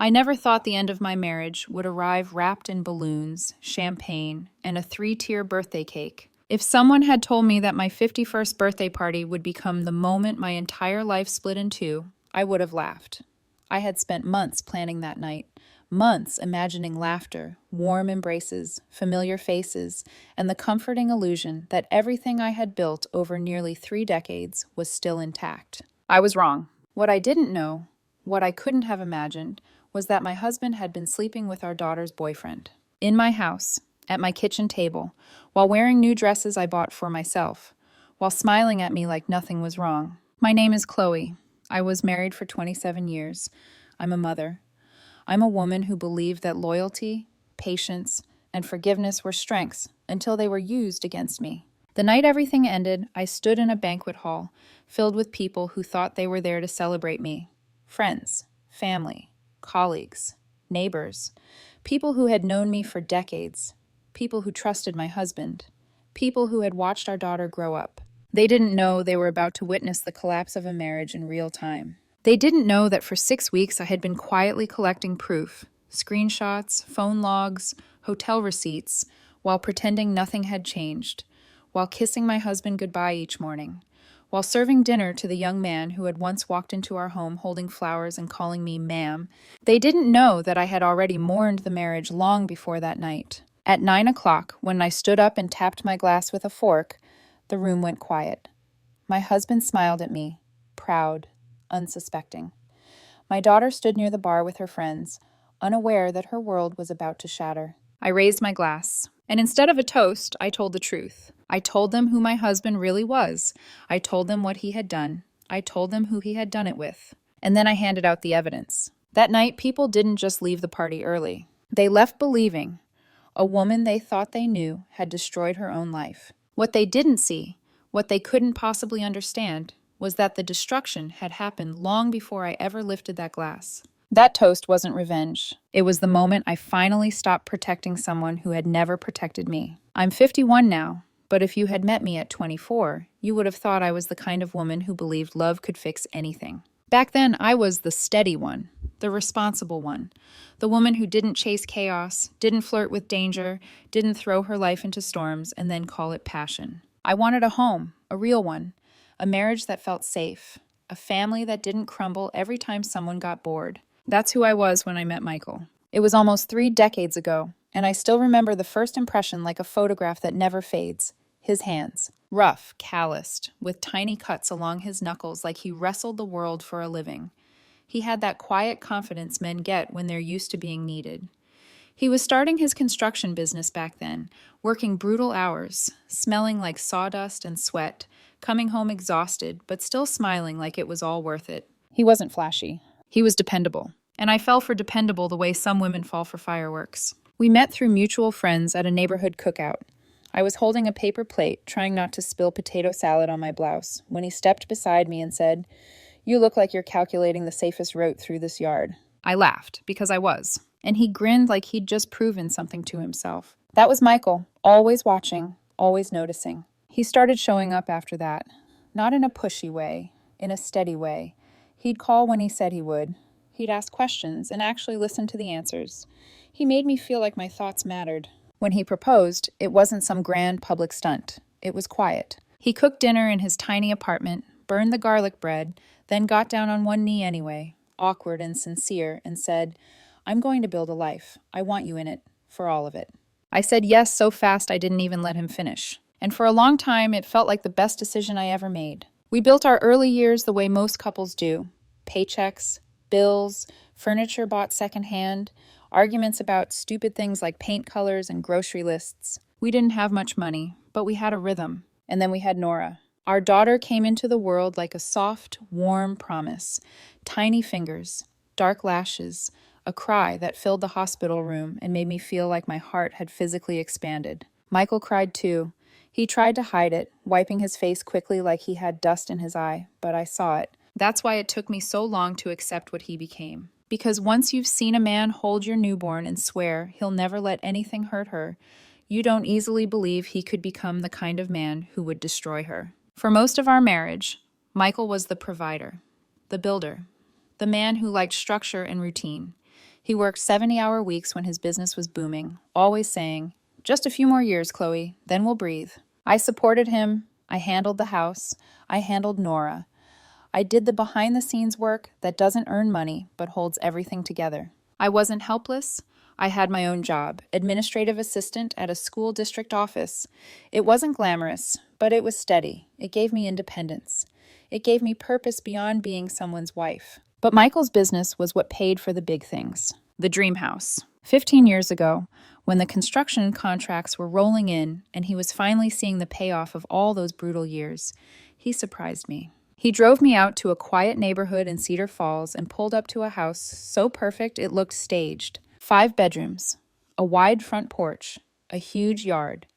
I never thought the end of my marriage would arrive wrapped in balloons, champagne, and a three-tier birthday cake. If someone had told me that my 51st birthday party would become the moment my entire life split in two, I would have laughed. I had spent months planning that night, months imagining laughter, warm embraces, familiar faces, and the comforting illusion that everything I had built over nearly 3 decades was still intact. I was wrong. What I didn't know, what I couldn't have imagined, was that my husband had been sleeping with our daughter's boyfriend. In my house, at my kitchen table, while wearing new dresses I bought for myself, while smiling at me like nothing was wrong. My name is Chloe. I was married for 27 years. I'm a mother. I'm a woman who believed that loyalty, patience, and forgiveness were strengths until they were used against me. The night everything ended, I stood in a banquet hall filled with people who thought they were there to celebrate me. Friends, family, colleagues, neighbors, people who had known me for decades, people who trusted my husband, people who had watched our daughter grow up. They didn't know they were about to witness the collapse of a marriage in real time. They didn't know that for 6 weeks I had been quietly collecting proof, screenshots, phone logs, hotel receipts, while pretending nothing had changed, while kissing my husband goodbye each morning, while serving dinner to the young man who had once walked into our home holding flowers and calling me ma'am. They didn't know that I had already mourned the marriage long before that night. At 9 o'clock, when I stood up and tapped my glass with a fork, the room went quiet. My husband smiled at me, proud, unsuspecting. My daughter stood near the bar with her friends, unaware that her world was about to shatter. I raised my glass, and instead of a toast, I told the truth. I told them who my husband really was. I told them what he had done. I told them who he had done it with. And then I handed out the evidence. That night, people didn't just leave the party early. They left believing a woman they thought they knew had destroyed her own life. What they didn't see, what they couldn't possibly understand, was that the destruction had happened long before I ever lifted that glass. That toast wasn't revenge. It was the moment I finally stopped protecting someone who had never protected me. I'm 51 now, but if you had met me at 24, you would have thought I was the kind of woman who believed love could fix anything. Back then, I was the steady one, the responsible one, the woman who didn't chase chaos, didn't flirt with danger, didn't throw her life into storms and then call it passion. I wanted a home, a real one, a marriage that felt safe, a family that didn't crumble every time someone got bored. That's who I was when I met Michael. It was almost 3 decades ago, and I still remember the first impression like a photograph that never fades. His hands, rough, calloused, with tiny cuts along his knuckles like he wrestled the world for a living. He had that quiet confidence men get when they're used to being needed. He was starting his construction business back then, working brutal hours, smelling like sawdust and sweat, coming home exhausted, but still smiling like it was all worth it. He wasn't flashy. He was dependable. And I fell for dependable the way some women fall for fireworks. We met through mutual friends at a neighborhood cookout. I was holding a paper plate, trying not to spill potato salad on my blouse, when he stepped beside me and said, "You look like you're calculating the safest route through this yard." I laughed, because I was. And he grinned like he'd just proven something to himself. That was Michael, always watching, always noticing. He started showing up after that, not in a pushy way, in a steady way. He'd call when he said he would. He'd ask questions and actually listen to the answers. He made me feel like my thoughts mattered. When he proposed, it wasn't some grand public stunt. It was quiet. He cooked dinner in his tiny apartment, burned the garlic bread, then got down on one knee anyway, awkward and sincere, and said, "I'm going to build a life. I want you in it, for all of it." I said yes so fast I didn't even let him finish. And for a long time, it felt like the best decision I ever made. We built our early years the way most couples do. Paychecks, bills, furniture bought secondhand, arguments about stupid things like paint colors and grocery lists. We didn't have much money, but we had a rhythm. And then we had Nora. Our daughter came into the world like a soft, warm promise. Tiny fingers, dark lashes, a cry that filled the hospital room and made me feel like my heart had physically expanded. Michael cried too. He tried to hide it, wiping his face quickly like he had dust in his eye, but I saw it. That's why it took me so long to accept what he became. Because once you've seen a man hold your newborn and swear he'll never let anything hurt her, you don't easily believe he could become the kind of man who would destroy her. For most of our marriage, Michael was the provider, the builder, the man who liked structure and routine. He worked 70-hour weeks when his business was booming, always saying, "Just a few more years, Chloe, then we'll breathe." I supported him. I handled the house. I handled Nora. I did the behind-the-scenes work that doesn't earn money but holds everything together. I wasn't helpless. I had my own job, administrative assistant at a school district office. It wasn't glamorous, but it was steady. It gave me independence. It gave me purpose beyond being someone's wife. But Michael's business was what paid for the big things. The dream house. 15 years ago, when the construction contracts were rolling in and he was finally seeing the payoff of all those brutal years, he surprised me. He drove me out to a quiet neighborhood in Cedar Falls and pulled up to a house so perfect it looked staged. 5 bedrooms, a wide front porch, a huge yard,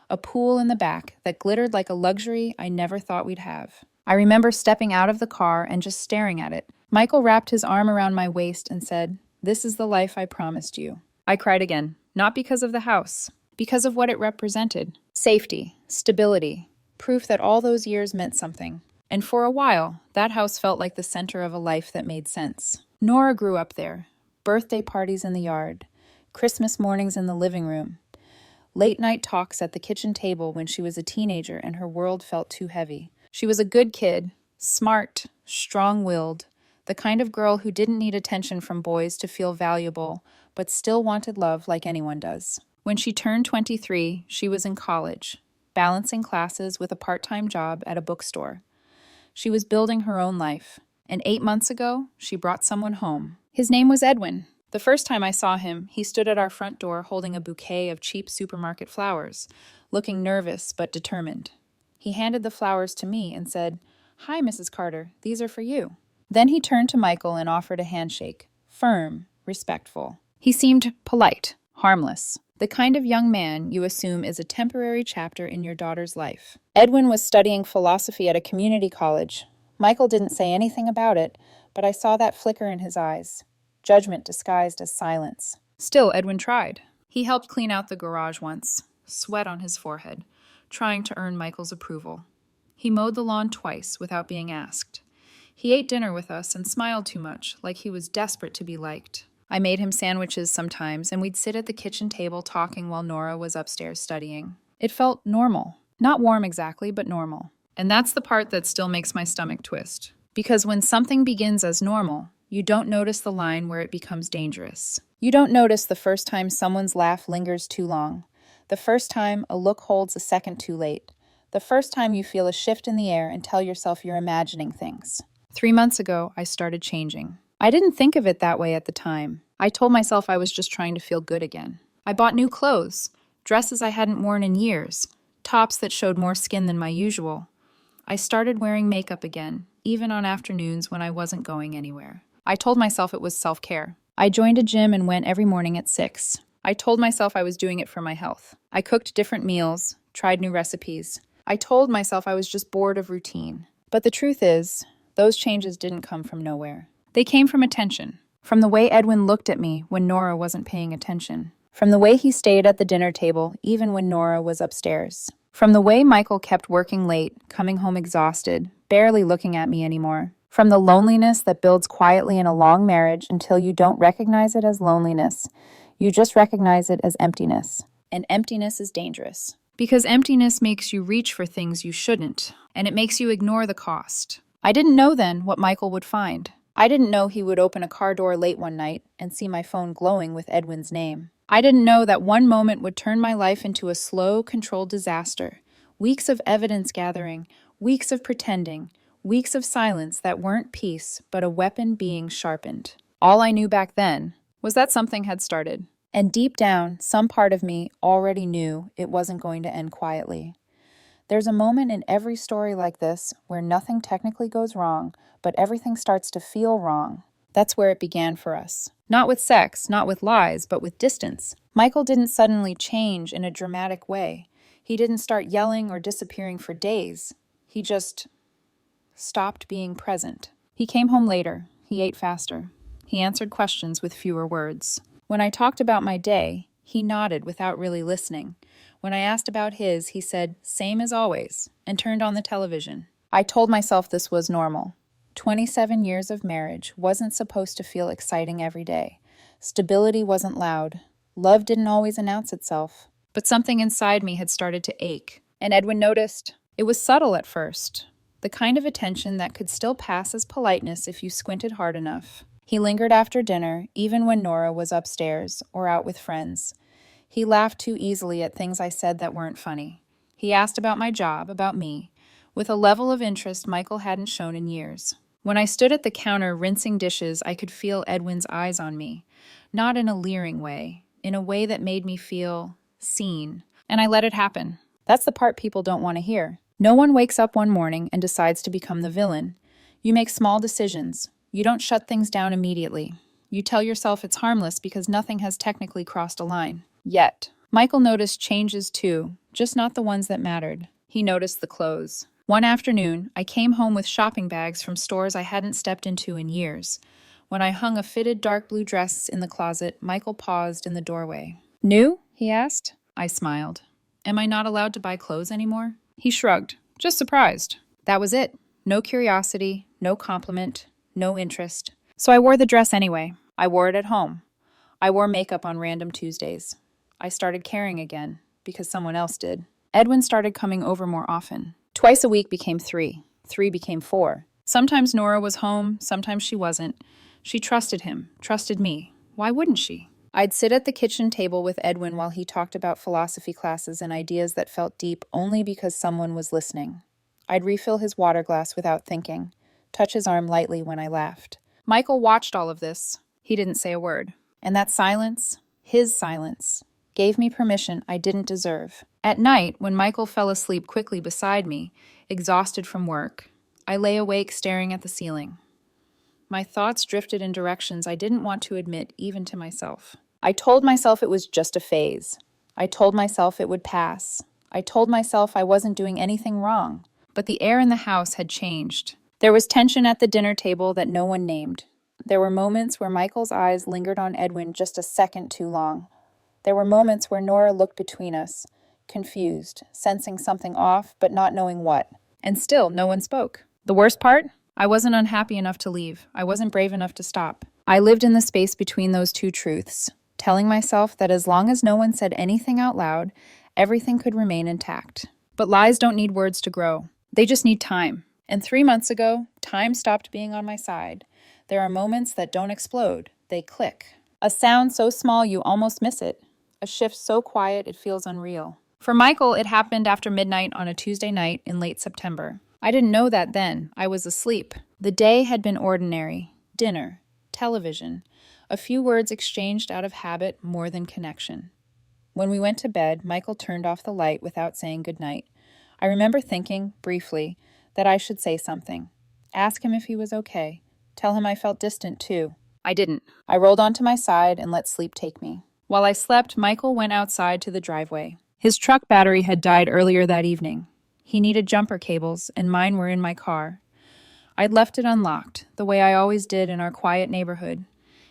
a pool in the back that glittered like a luxury I never thought we'd have. I remember stepping out of the car and just staring at it. Michael wrapped his arm around my waist and said, "This is the life I promised you." I cried again, not because of the house, because of what it represented. Safety, stability, proof that all those years meant something. And for a while, that house felt like the center of a life that made sense. Nora grew up there. Birthday parties in the yard, Christmas mornings in the living room, late-night talks at the kitchen table when she was a teenager and her world felt too heavy. She was a good kid, smart, strong-willed, the kind of girl who didn't need attention from boys to feel valuable, but still wanted love like anyone does. When she turned 23, she was in college, balancing classes with a part-time job at a bookstore. She was building her own life, and 8 months ago, she brought someone home. His name was Edwin. The first time I saw him, he stood at our front door holding a bouquet of cheap supermarket flowers, looking nervous but determined. He handed the flowers to me and said, "Hi, Mrs. Carter, these are for you." Then he turned to Michael and offered a handshake, firm, respectful. He seemed polite, harmless, the kind of young man you assume is a temporary chapter in your daughter's life. Edwin was studying philosophy at a community college. Michael didn't say anything about it, but I saw that flicker in his eyes, judgment disguised as silence. Still, Edwin tried. He helped clean out the garage once, sweat on his forehead, trying to earn Michael's approval. He mowed the lawn twice without being asked. He ate dinner with us and smiled too much, like he was desperate to be liked. I made him sandwiches sometimes, and we'd sit at the kitchen table talking while Nora was upstairs studying. It felt normal. Not warm exactly, but normal. And that's the part that still makes my stomach twist. Because when something begins as normal, you don't notice the line where it becomes dangerous. You don't notice the first time someone's laugh lingers too long, the first time a look holds a second too late, the first time you feel a shift in the air and tell yourself you're imagining things. 3 months ago, I started changing. I didn't think of it that way at the time. I told myself I was just trying to feel good again. I bought new clothes, dresses I hadn't worn in years, tops that showed more skin than my usual. I started wearing makeup again, even on afternoons when I wasn't going anywhere. I told myself it was self-care. I joined a gym and went every morning at 6. I told myself I was doing it for my health. I cooked different meals, tried new recipes. I told myself I was just bored of routine. But the truth is, those changes didn't come from nowhere. They came from attention, from the way Edwin looked at me when Nora wasn't paying attention, from the way he stayed at the dinner table even when Nora was upstairs, from the way Michael kept working late, coming home exhausted, barely looking at me anymore, from the loneliness that builds quietly in a long marriage until you don't recognize it as loneliness. You just recognize it as emptiness. And emptiness is dangerous. Because emptiness makes you reach for things you shouldn't, and it makes you ignore the cost. I didn't know then what Michael would find. I didn't know he would open a car door late one night and see my phone glowing with Edwin's name. I didn't know that one moment would turn my life into a slow, controlled disaster. Weeks of evidence gathering, weeks of pretending, weeks of silence that weren't peace, but a weapon being sharpened. All I knew back then was that something had started. And deep down, some part of me already knew it wasn't going to end quietly. There's a moment in every story like this where nothing technically goes wrong, but everything starts to feel wrong. That's where it began for us. Not with sex, not with lies, but with distance. Michael didn't suddenly change in a dramatic way. He didn't start yelling or disappearing for days. He just stopped being present. He came home later. He ate faster. He answered questions with fewer words. When I talked about my day, he nodded without really listening. When I asked about his, he said, "Same as always," and turned on the television. I told myself this was normal. 27 years of marriage wasn't supposed to feel exciting every day. Stability wasn't loud. Love didn't always announce itself. But something inside me had started to ache, and Edwin noticed. It was subtle at first, the kind of attention that could still pass as politeness if you squinted hard enough. He lingered after dinner, even when Nora was upstairs or out with friends. He laughed too easily at things I said that weren't funny. He asked about my job, about me, with a level of interest Michael hadn't shown in years. When I stood at the counter rinsing dishes, I could feel Edwin's eyes on me, not in a leering way, in a way that made me feel seen. And I let it happen. That's the part people don't want to hear. No one wakes up one morning and decides to become the villain. You make small decisions. You don't shut things down immediately. You tell yourself it's harmless because nothing has technically crossed a line. Yet. Michael noticed changes too, just not the ones that mattered. He noticed the clothes. One afternoon, I came home with shopping bags from stores I hadn't stepped into in years. When I hung a fitted dark blue dress in the closet, Michael paused in the doorway. New? He asked. I smiled. Am I not allowed to buy clothes anymore? He shrugged, just surprised. That was it. No curiosity, no compliment, no interest. So I wore the dress anyway. I wore it at home. I wore makeup on random Tuesdays. I started caring again, because someone else did. Edwin started coming over more often. Twice a week became 3. 3 became 4. Sometimes Nora was home, sometimes she wasn't. She trusted him, trusted me. Why wouldn't she? I'd sit at the kitchen table with Edwin while he talked about philosophy classes and ideas that felt deep only because someone was listening. I'd refill his water glass without thinking, touch his arm lightly when I laughed. Michael watched all of this. He didn't say a word. And that silence, his silence, gave me permission I didn't deserve. At night, when Michael fell asleep quickly beside me, exhausted from work, I lay awake staring at the ceiling. My thoughts drifted in directions I didn't want to admit even to myself. I told myself it was just a phase. I told myself it would pass. I told myself I wasn't doing anything wrong. But the air in the house had changed. There was tension at the dinner table that no one named. There were moments where Michael's eyes lingered on Edwin just a second too long. There were moments where Nora looked between us, confused, sensing something off but not knowing what. And still, no one spoke. The worst part? I wasn't unhappy enough to leave. I wasn't brave enough to stop. I lived in the space between those two truths, telling myself that as long as no one said anything out loud, everything could remain intact. But lies don't need words to grow. They just need time. And 3 months ago, time stopped being on my side. There are moments that don't explode. They click. A sound so small you almost miss it. A shift so quiet it feels unreal. For Michael, it happened after midnight on a Tuesday night in late September. I didn't know that then. I was asleep. The day had been ordinary. Dinner. Television. A few words exchanged out of habit more than connection. When we went to bed, Michael turned off the light without saying goodnight. I remember thinking, briefly, that I should say something. Ask him if he was okay. Tell him I felt distant, too. I didn't. I rolled onto my side and let sleep take me. While I slept, Michael went outside to the driveway. His truck battery had died earlier that evening. He needed jumper cables, and mine were in my car. I'd left it unlocked, the way I always did in our quiet neighborhood.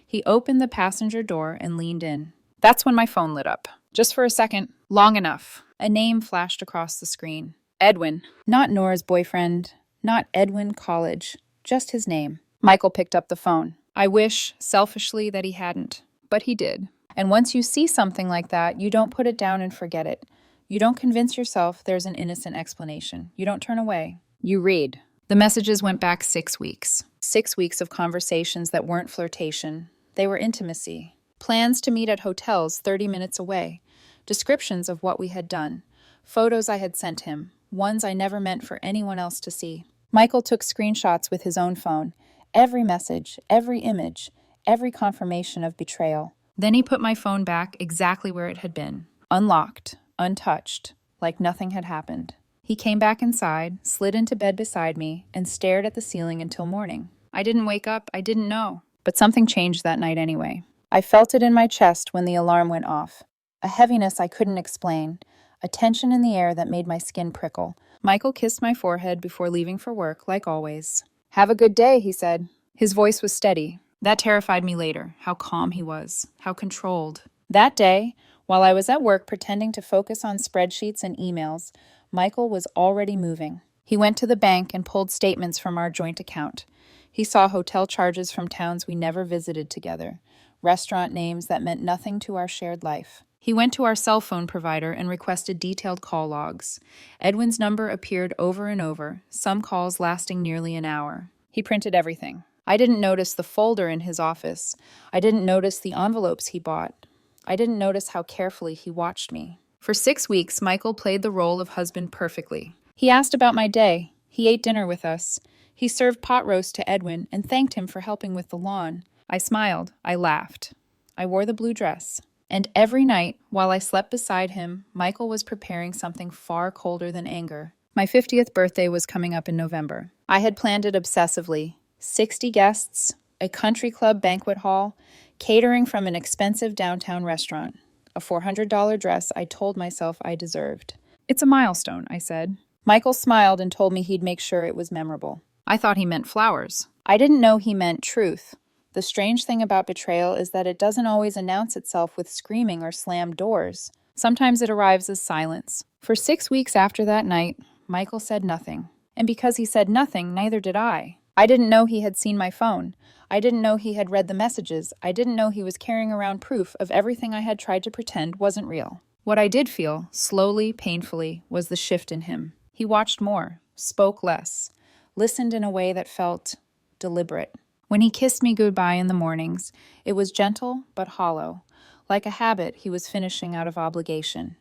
He opened the passenger door and leaned in. That's when my phone lit up. Just for a second, long enough. A name flashed across the screen. Edwin. Not Nora's boyfriend. Not Edwin College. Just his name. Michael picked up the phone. I wish, selfishly, that he hadn't. But he did. And once you see something like that, you don't put it down and forget it. You don't convince yourself there's an innocent explanation. You don't turn away. You read. The messages went back 6 weeks. 6 weeks of conversations that weren't flirtation. They were intimacy. Plans to meet at hotels 30 minutes away. Descriptions of what we had done. Photos I had sent him. Ones I never meant for anyone else to see. Michael took screenshots with his own phone. Every message, every image, every confirmation of betrayal. Then he put my phone back exactly where it had been. Unlocked, untouched, like nothing had happened. He came back inside, slid into bed beside me, and stared at the ceiling until morning. I didn't wake up, I didn't know. But something changed that night anyway. I felt it in my chest when the alarm went off. A heaviness I couldn't explain. A tension in the air that made my skin prickle. Michael kissed my forehead before leaving for work, like always. Have a good day, he said. His voice was steady. That terrified me later, how calm he was, how controlled. That day, while I was at work pretending to focus on spreadsheets and emails, Michael was already moving. He went to the bank and pulled statements from our joint account. He saw hotel charges from towns we never visited together, restaurant names that meant nothing to our shared life. He went to our cell phone provider and requested detailed call logs. Edwin's number appeared over and over, some calls lasting nearly an hour. He printed everything. I didn't notice the folder in his office. I didn't notice the envelopes he bought. I didn't notice how carefully he watched me. For 6 weeks, Michael played the role of husband perfectly. He asked about my day. He ate dinner with us. He served pot roast to Edwin and thanked him for helping with the lawn. I smiled. I laughed. I wore the blue dress. And every night, while I slept beside him, Michael was preparing something far colder than anger. My 50th birthday was coming up in November. I had planned it obsessively. 60 guests, a country club banquet hall, catering from an expensive downtown restaurant, a $400 dress I told myself I deserved. "It's a milestone," I said. Michael smiled and told me he'd make sure it was memorable. I thought he meant flowers. I didn't know he meant truth. The strange thing about betrayal is that it doesn't always announce itself with screaming or slammed doors. Sometimes it arrives as silence. For 6 weeks after that night, Michael said nothing. And because he said nothing, neither did I. I didn't know he had seen my phone. I didn't know he had read the messages. I didn't know he was carrying around proof of everything I had tried to pretend wasn't real. What I did feel, slowly, painfully, was the shift in him. He watched more, spoke less, listened in a way that felt deliberate. When he kissed me goodbye in the mornings, it was gentle but hollow, like a habit he was finishing out of obligation.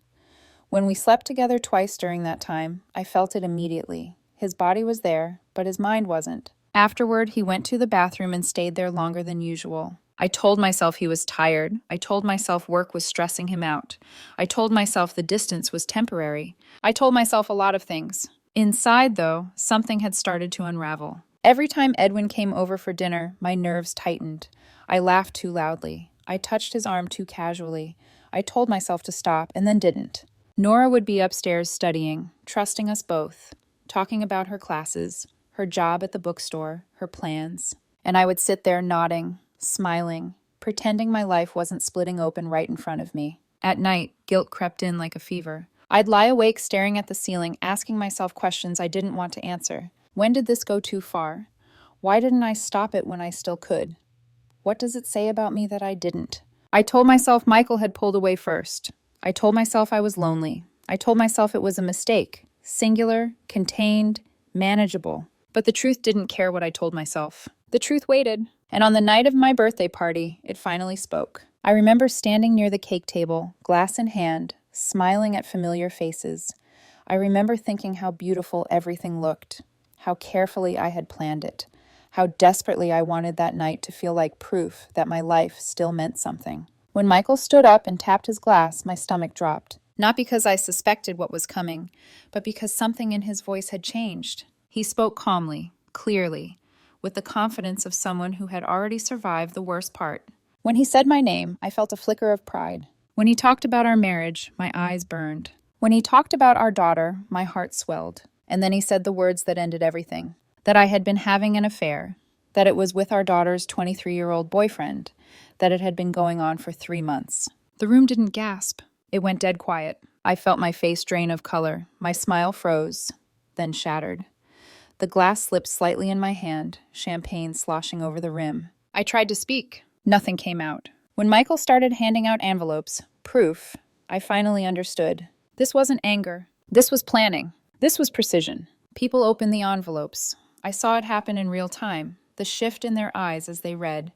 When we slept together twice during that time, I felt it immediately. His body was there, but his mind wasn't. Afterward, he went to the bathroom and stayed there longer than usual. I told myself he was tired. I told myself work was stressing him out. I told myself the distance was temporary. I told myself a lot of things. Inside, though, something had started to unravel. Every time Edwin came over for dinner, my nerves tightened. I laughed too loudly. I touched his arm too casually. I told myself to stop, and then didn't. Nora would be upstairs studying, trusting us both, talking about her classes, her job at the bookstore, her plans. And I would sit there nodding, smiling, pretending my life wasn't splitting open right in front of me. At night, guilt crept in like a fever. I'd lie awake staring at the ceiling, asking myself questions I didn't want to answer. When did this go too far? Why didn't I stop it when I still could? What does it say about me that I didn't? I told myself Michael had pulled away first. I told myself I was lonely. I told myself it was a mistake, singular, contained, manageable. But the truth didn't care what I told myself. The truth waited. And on the night of my birthday party, it finally spoke. I remember standing near the cake table, glass in hand, smiling at familiar faces. I remember thinking how beautiful everything looked, how carefully I had planned it, how desperately I wanted that night to feel like proof that my life still meant something. When Michael stood up and tapped his glass, my stomach dropped. Not because I suspected what was coming, but because something in his voice had changed. He spoke calmly, clearly, with the confidence of someone who had already survived the worst part. When he said my name, I felt a flicker of pride. When he talked about our marriage, my eyes burned. When he talked about our daughter, my heart swelled. And then he said the words that ended everything. That I had been having an affair. That it was with our daughter's 23-year-old boyfriend. That it had been going on for 3 months. The room didn't gasp. It went dead quiet. I felt my face drain of color. My smile froze, then shattered. The glass slipped slightly in my hand, champagne sloshing over the rim. I tried to speak. Nothing came out. When Michael started handing out envelopes, proof, I finally understood. This wasn't anger. This was planning. This was precision. People opened the envelopes. I saw it happen in real time, the shift in their eyes as they read.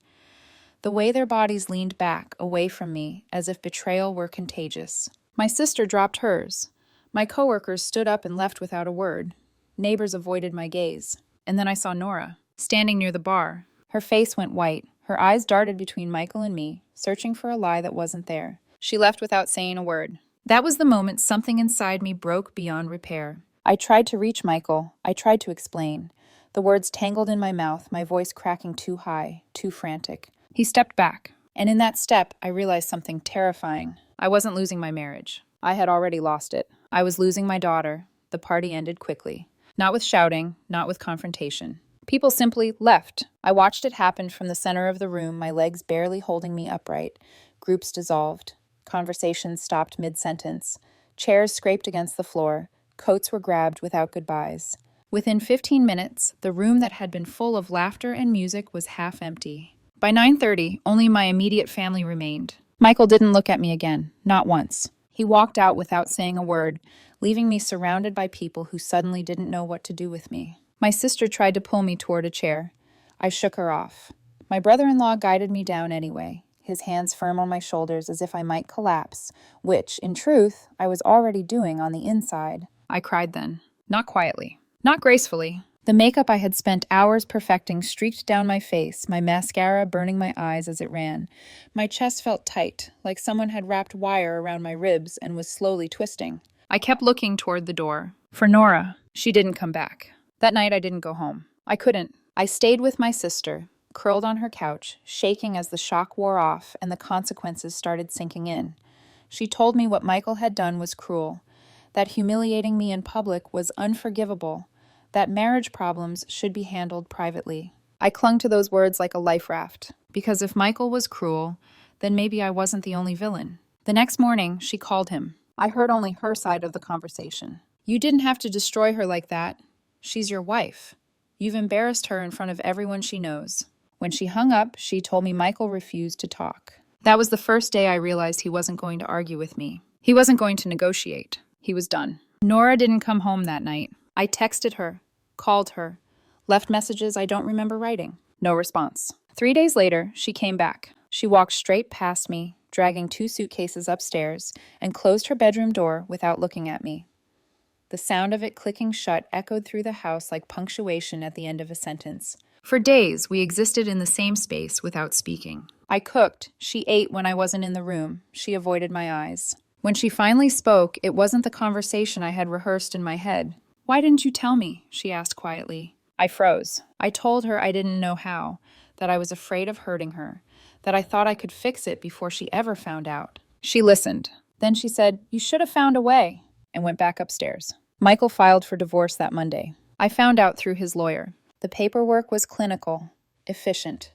The way their bodies leaned back, away from me, as if betrayal were contagious. My sister dropped hers. My coworkers stood up and left without a word. Neighbors avoided my gaze. And then I saw Nora, standing near the bar. Her face went white. Her eyes darted between Michael and me, searching for a lie that wasn't there. She left without saying a word. That was the moment something inside me broke beyond repair. I tried to reach Michael. I tried to explain. The words tangled in my mouth, my voice cracking too high, too frantic. He stepped back, and in that step, I realized something terrifying. I wasn't losing my marriage. I had already lost it. I was losing my daughter. The party ended quickly. Not with shouting, not with confrontation. People simply left. I watched it happen from the center of the room, my legs barely holding me upright. Groups dissolved. Conversations stopped mid-sentence. Chairs scraped against the floor. Coats were grabbed without goodbyes. Within 15 minutes, the room that had been full of laughter and music was half empty. By 9:30, only my immediate family remained. Michael didn't look at me again, not once. He walked out without saying a word, leaving me surrounded by people who suddenly didn't know what to do with me. My sister tried to pull me toward a chair. I shook her off. My brother-in-law guided me down anyway, his hands firm on my shoulders as if I might collapse, which, in truth, I was already doing on the inside. I cried then. Not quietly. Not gracefully. The makeup I had spent hours perfecting streaked down my face, my mascara burning my eyes as it ran. My chest felt tight, like someone had wrapped wire around my ribs and was slowly twisting. I kept looking toward the door. For Nora, she didn't come back. That night I didn't go home. I couldn't. I stayed with my sister, curled on her couch, shaking as the shock wore off and the consequences started sinking in. She told me what Michael had done was cruel, that humiliating me in public was unforgivable, that marriage problems should be handled privately. I clung to those words like a life raft, because if Michael was cruel, then maybe I wasn't the only villain. The next morning, she called him. I heard only her side of the conversation. You didn't have to destroy her like that. She's your wife. You've embarrassed her in front of everyone she knows. When she hung up, she told me Michael refused to talk. That was the first day I realized he wasn't going to argue with me. He wasn't going to negotiate. He was done. Nora didn't come home that night. I texted her, called her, left messages I don't remember writing. No response. 3 days later, she came back. She walked straight past me, dragging 2 suitcases upstairs, and closed her bedroom door without looking at me. The sound of it clicking shut echoed through the house like punctuation at the end of a sentence. For days, we existed in the same space without speaking. I cooked. She ate when I wasn't in the room. She avoided my eyes. When she finally spoke, it wasn't the conversation I had rehearsed in my head. Why didn't you tell me? She asked quietly. I froze. I told her I didn't know how, that I was afraid of hurting her, that I thought I could fix it before she ever found out. She listened. Then she said, "You should have found a way," and went back upstairs. Michael filed for divorce that Monday. I found out through his lawyer. The paperwork was clinical, efficient.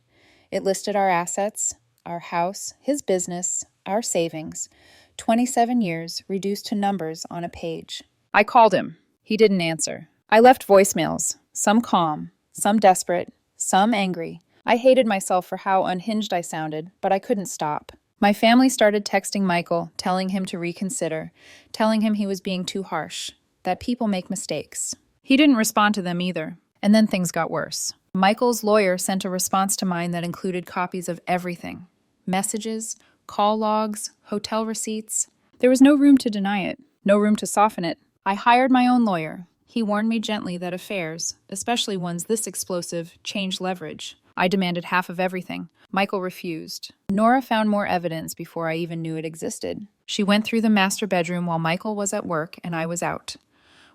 It listed our assets, our house, his business, our savings. 27 years reduced to numbers on a page. I called him. He didn't answer. I left voicemails, some calm, some desperate, some angry. I hated myself for how unhinged I sounded, but I couldn't stop. My family started texting Michael, telling him to reconsider, telling him he was being too harsh, that people make mistakes. He didn't respond to them either, and then things got worse. Michael's lawyer sent a response to mine that included copies of everything. Messages, call logs, hotel receipts. There was no room to deny it, no room to soften it. I hired my own lawyer. He warned me gently that affairs, especially ones this explosive, change leverage. I demanded half of everything. Michael refused. Nora found more evidence before I even knew it existed. She went through the master bedroom while Michael was at work and I was out.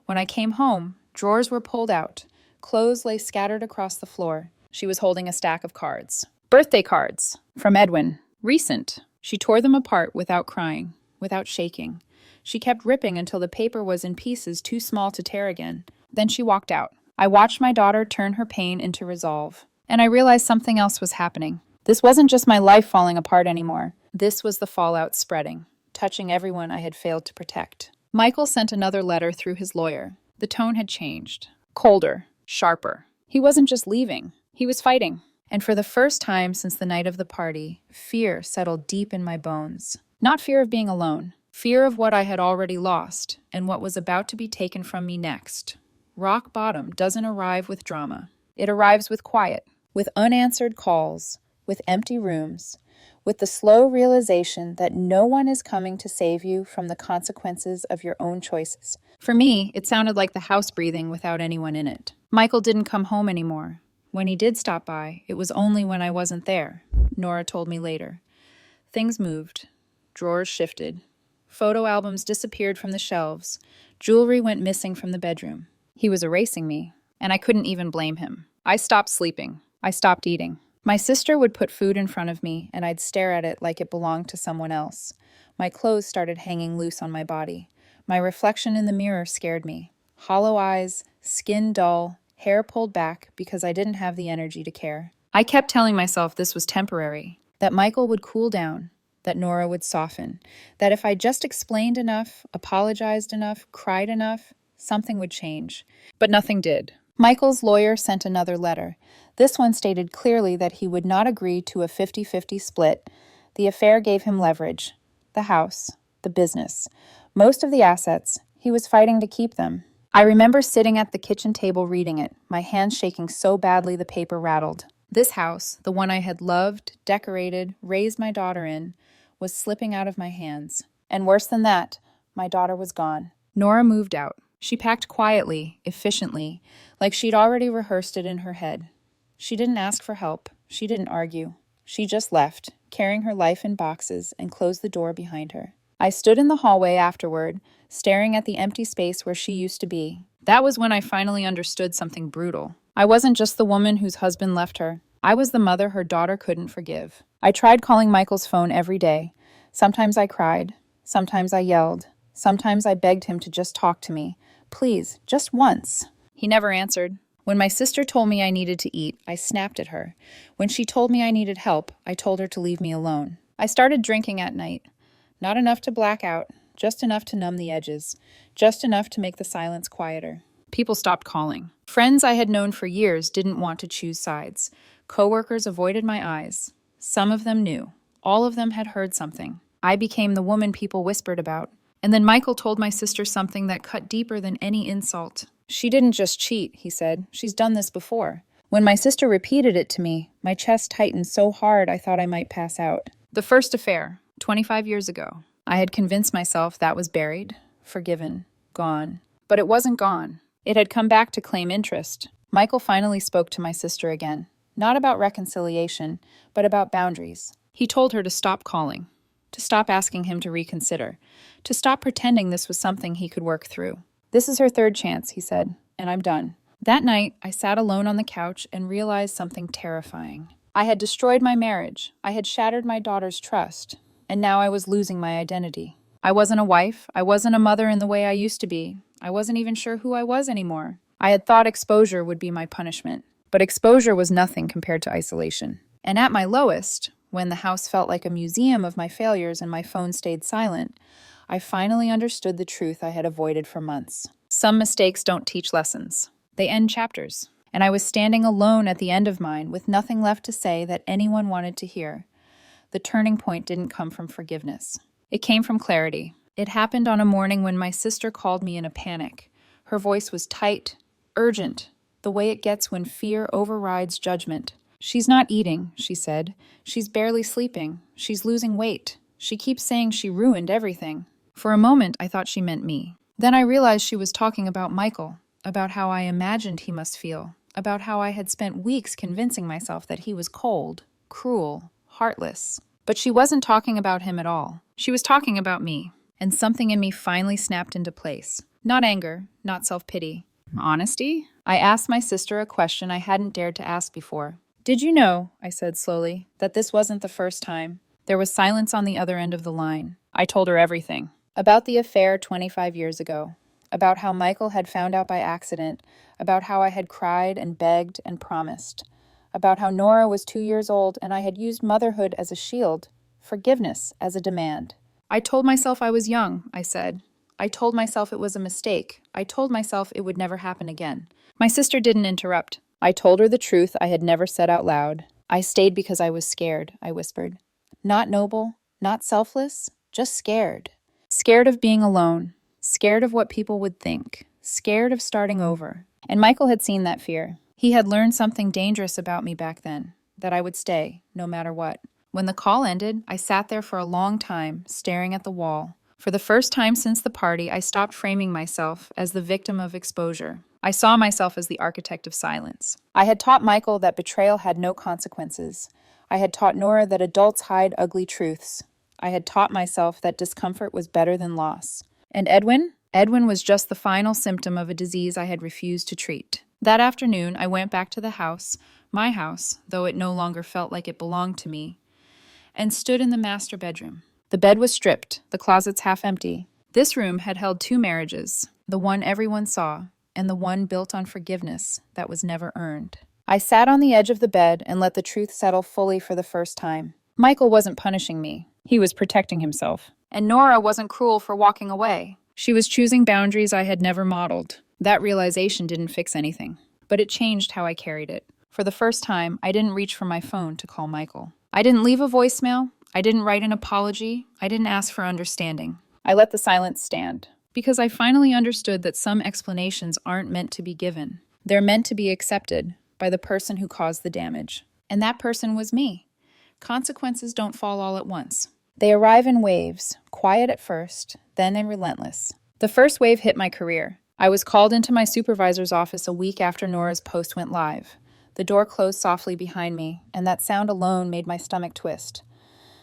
When I came home, drawers were pulled out. Clothes lay scattered across the floor. She was holding a stack of cards. Birthday cards. From Edwin. Recent. She tore them apart without crying, without shaking. She kept ripping until the paper was in pieces too small to tear again. Then she walked out. I watched my daughter turn her pain into resolve. And I realized something else was happening. This wasn't just my life falling apart anymore. This was the fallout spreading, touching everyone I had failed to protect. Michael sent another letter through his lawyer. The tone had changed. Colder, sharper. He wasn't just leaving. He was fighting. And for the first time since the night of the party, fear settled deep in my bones. Not fear of being alone. Fear of what I had already lost and what was about to be taken from me next. Rock bottom doesn't arrive with drama. It arrives with quiet, with unanswered calls, with empty rooms, with the slow realization that no one is coming to save you from the consequences of your own choices. For me, it sounded like the house breathing without anyone in it. Michael didn't come home anymore. When he did stop by, it was only when I wasn't there, Nora told me later. Things moved. Drawers shifted. Photo albums disappeared from the shelves. Jewelry went missing from the bedroom. He was erasing me, and I couldn't even blame him. I stopped sleeping. I stopped eating. My sister would put food in front of me, and I'd stare at it like it belonged to someone else. My clothes started hanging loose on my body. My reflection in the mirror scared me. Hollow eyes, skin dull, hair pulled back because I didn't have the energy to care. I kept telling myself this was temporary, that Michael would cool down, that Nora would soften, that if I just explained enough, apologized enough, cried enough, something would change. But nothing did. Michael's lawyer sent another letter. This one stated clearly that he would not agree to a 50-50 split. The affair gave him leverage. The house, the business, most of the assets. He was fighting to keep them. I remember sitting at the kitchen table reading it, my hands shaking so badly the paper rattled. This house, the one I had loved, decorated, raised my daughter in, was slipping out of my hands. And worse than that, my daughter was gone. Nora moved out. She packed quietly, efficiently, like she'd already rehearsed it in her head. She didn't ask for help. She didn't argue. She just left, carrying her life in boxes, and closed the door behind her. I stood in the hallway afterward, staring at the empty space where she used to be. That was when I finally understood something brutal. I wasn't just the woman whose husband left her. I was the mother her daughter couldn't forgive. I tried calling Michael's phone every day. Sometimes I cried. Sometimes I yelled. Sometimes I begged him to just talk to me. Please, just once. He never answered. When my sister told me I needed to eat, I snapped at her. When she told me I needed help, I told her to leave me alone. I started drinking at night. Not enough to black out, just enough to numb the edges, just enough to make the silence quieter. People stopped calling. Friends I had known for years didn't want to choose sides. Coworkers avoided my eyes. Some of them knew. All of them had heard something. I became the woman people whispered about. And then Michael told my sister something that cut deeper than any insult. She didn't just cheat, he said. She's done this before. When my sister repeated it to me, my chest tightened so hard I thought I might pass out. The first affair, 25 years ago. I had convinced myself that was buried, forgiven, gone. But it wasn't gone. It had come back to claim interest. Michael finally spoke to my sister again. Not about reconciliation, but about boundaries. He told her to stop calling, to stop asking him to reconsider, to stop pretending this was something he could work through. This is her third chance, he said, and I'm done. That night, I sat alone on the couch and realized something terrifying. I had destroyed my marriage. I had shattered my daughter's trust. And now I was losing my identity. I wasn't a wife. I wasn't a mother in the way I used to be. I wasn't even sure who I was anymore. I had thought exposure would be my punishment. But exposure was nothing compared to isolation. And at my lowest, when the house felt like a museum of my failures and my phone stayed silent, I finally understood the truth I had avoided for months. Some mistakes don't teach lessons. They end chapters. And I was standing alone at the end of mine with nothing left to say that anyone wanted to hear. The turning point didn't come from forgiveness. It came from clarity. It happened on a morning when my sister called me in a panic. Her voice was tight, urgent, the way it gets when fear overrides judgment. She's not eating, she said. She's barely sleeping. She's losing weight. She keeps saying she ruined everything. For a moment, I thought she meant me. Then I realized she was talking about Michael, about how I imagined he must feel, about how I had spent weeks convincing myself that he was cold, cruel, heartless. But she wasn't talking about him at all. She was talking about me, and something in me finally snapped into place. Not anger, not self-pity. Honesty? I asked my sister a question I hadn't dared to ask before. Did you know, I said slowly, that this wasn't the first time? There was silence on the other end of the line. I told her everything. About the affair 25 years ago. About how Michael had found out by accident. About how I had cried and begged and promised. About how Nora was 2 years old and I had used motherhood as a shield, forgiveness as a demand. I told myself I was young, I said. I told myself it was a mistake. I told myself it would never happen again. My sister didn't interrupt. I told her the truth I had never said out loud. I stayed because I was scared, I whispered. Not noble, not selfless, just scared. Scared of being alone. Scared of what people would think. Scared of starting over. And Michael had seen that fear. He had learned something dangerous about me back then, that I would stay, no matter what. When the call ended, I sat there for a long time, staring at the wall. For the first time since the party, I stopped framing myself as the victim of exposure. I saw myself as the architect of silence. I had taught Michael that betrayal had no consequences. I had taught Nora that adults hide ugly truths. I had taught myself that discomfort was better than loss. And Edwin? Edwin was just the final symptom of a disease I had refused to treat. That afternoon, I went back to the house, my house, though it no longer felt like it belonged to me, and stood in the master bedroom. The bed was stripped, the closets half empty. This room had held 2 marriages, the one everyone saw, and the one built on forgiveness that was never earned. I sat on the edge of the bed and let the truth settle fully for the first time. Michael wasn't punishing me. He was protecting himself. And Nora wasn't cruel for walking away. She was choosing boundaries I had never modeled. That realization didn't fix anything. but it changed how I carried it. For the first time, I didn't reach for my phone to call Michael. I didn't leave a voicemail. I didn't write an apology. I didn't ask for understanding. I let the silence stand, because I finally understood that some explanations aren't meant to be given. They're meant to be accepted by the person who caused the damage. And that person was me. Consequences don't fall all at once. They arrive in waves, quiet at first, then relentless. The first wave hit my career. I was called into my supervisor's office a week after Nora's post went live. The door closed softly behind me, and that sound alone made my stomach twist.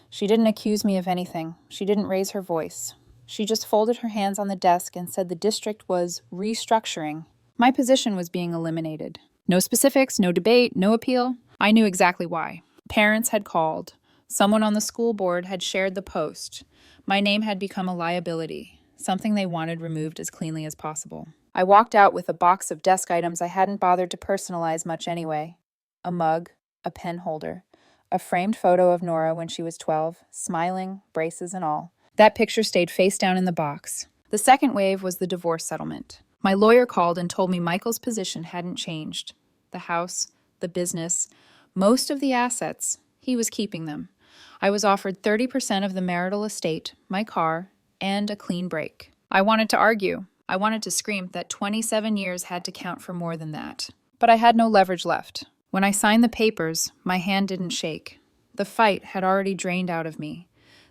She didn't accuse me of anything. She didn't raise her voice. She just folded her hands on the desk and said the district was restructuring. My position was being eliminated. No specifics, no debate, no appeal. I knew exactly why. Parents had called. Someone on the school board had shared the post. My name had become a liability, something they wanted removed as cleanly as possible. I walked out with a box of desk items I hadn't bothered to personalize much anyway. A mug, a pen holder, a framed photo of Nora when she was 12, smiling, braces and all. That picture stayed face down in the box. The second wave was the divorce settlement. My lawyer called and told me Michael's position hadn't changed. The house, the business, most of the assets, he was keeping them. I was offered 30% of the marital estate, my car, and a clean break. I wanted to argue. I wanted to scream that 27 years had to count for more than that. But I had no leverage left. When I signed the papers, my hand didn't shake. The fight had already drained out of me.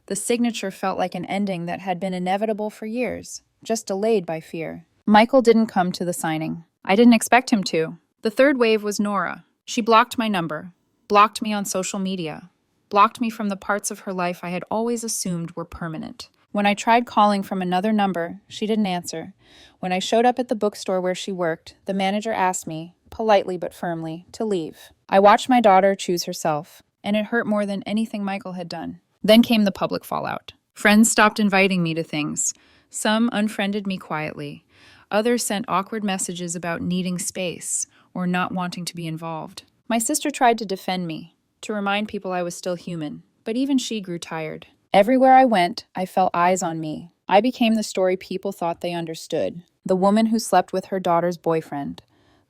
The signature felt like an ending that had been inevitable for years, just delayed by fear. Michael didn't come to the signing. I didn't expect him to. The third wave was Nora. She blocked my number, blocked me on social media, blocked me from the parts of her life I had always assumed were permanent. When I tried calling from another number, she didn't answer. When I showed up at the bookstore where she worked, the manager asked me, politely but firmly, to leave. I watched my daughter choose herself, and it hurt more than anything Michael had done. Then came the public fallout. Friends stopped inviting me to things. Some unfriended me quietly. Others sent awkward messages about needing space or not wanting to be involved. My sister tried to defend me, to remind people I was still human, but even she grew tired. Everywhere I went, I felt eyes on me. I became the story people thought they understood. The woman who slept with her daughter's boyfriend.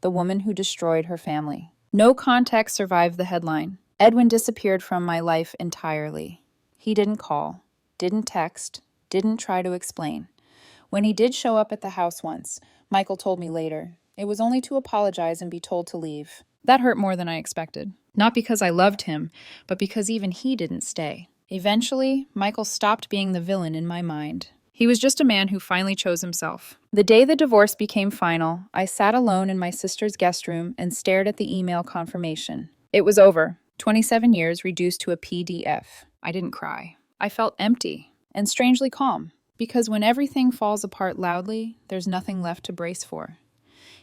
The woman who destroyed her family. No context survived the headline. Edwin disappeared from my life entirely. He didn't call, didn't text, didn't try to explain. When he did show up at the house once, Michael told me later, it was only to apologize and be told to leave. That hurt more than I expected. Not because I loved him, but because even he didn't stay. Eventually, Michael stopped being the villain in my mind. He was just a man who finally chose himself. The day the divorce became final, I sat alone in my sister's guest room and stared at the email confirmation. It was over. 27 years reduced to a PDF. I didn't cry. I felt empty and strangely calm, because when everything falls apart loudly, there's nothing left to brace for.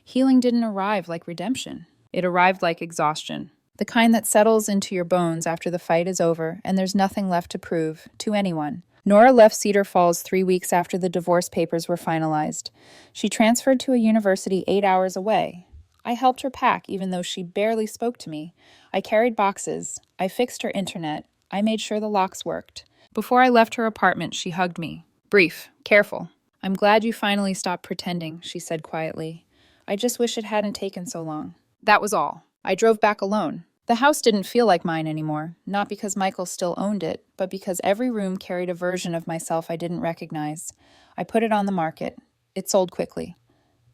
Healing didn't arrive like redemption. It arrived like exhaustion. The kind that settles into your bones after the fight is over and there's nothing left to prove to anyone. Nora left Cedar Falls 3 weeks after the divorce papers were finalized. She transferred to a university 8 hours away. I helped her pack even though she barely spoke to me. I carried boxes. I fixed her internet. I made sure the locks worked. Before I left her apartment, she hugged me. Brief, careful. I'm glad you finally stopped pretending, she said quietly. I just wish it hadn't taken so long. That was all. I drove back alone. The house didn't feel like mine anymore, not because Michael still owned it, but because every room carried a version of myself I didn't recognize. I put it on the market. It sold quickly.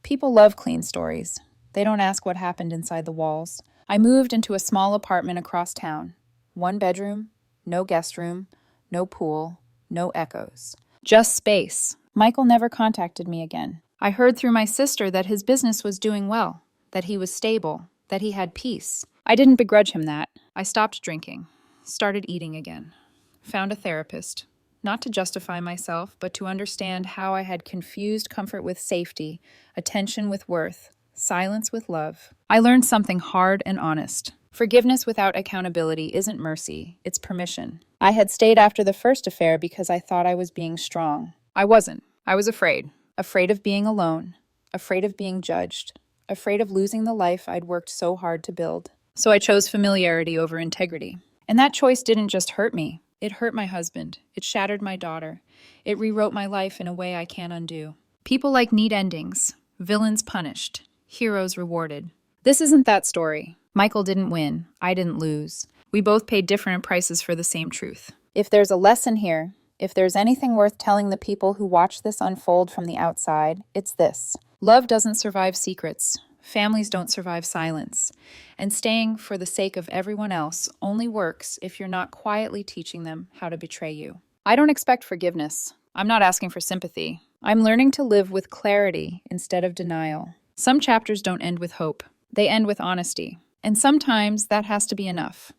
People love clean stories. They don't ask what happened inside the walls. I moved into a small apartment across town. 1 bedroom, no guest room, no pool, no echoes. Just space. Michael never contacted me again. I heard through my sister that his business was doing well, that he was stable, that he had peace. I didn't begrudge him that. I stopped drinking, started eating again, found a therapist, not to justify myself, but to understand how I had confused comfort with safety, attention with worth, silence with love. I learned something hard and honest. Forgiveness without accountability isn't mercy, it's permission. I had stayed after the first affair because I thought I was being strong. I wasn't. I was afraid. Afraid of being alone. Afraid of being judged. Afraid of losing the life I'd worked so hard to build. So I chose familiarity over integrity. And that choice didn't just hurt me. It hurt my husband. It shattered my daughter. It rewrote my life in a way I can't undo. People like neat endings. Villains punished. Heroes rewarded. This isn't that story. Michael didn't win. I didn't lose. We both paid different prices for the same truth. If there's a lesson here, if there's anything worth telling the people who watch this unfold from the outside, it's this. Love doesn't survive secrets. Families don't survive silence. And staying for the sake of everyone else only works if you're not quietly teaching them how to betray you. I don't expect forgiveness. I'm not asking for sympathy. I'm learning to live with clarity instead of denial. Some chapters don't end with hope. They end with honesty. And sometimes that has to be enough.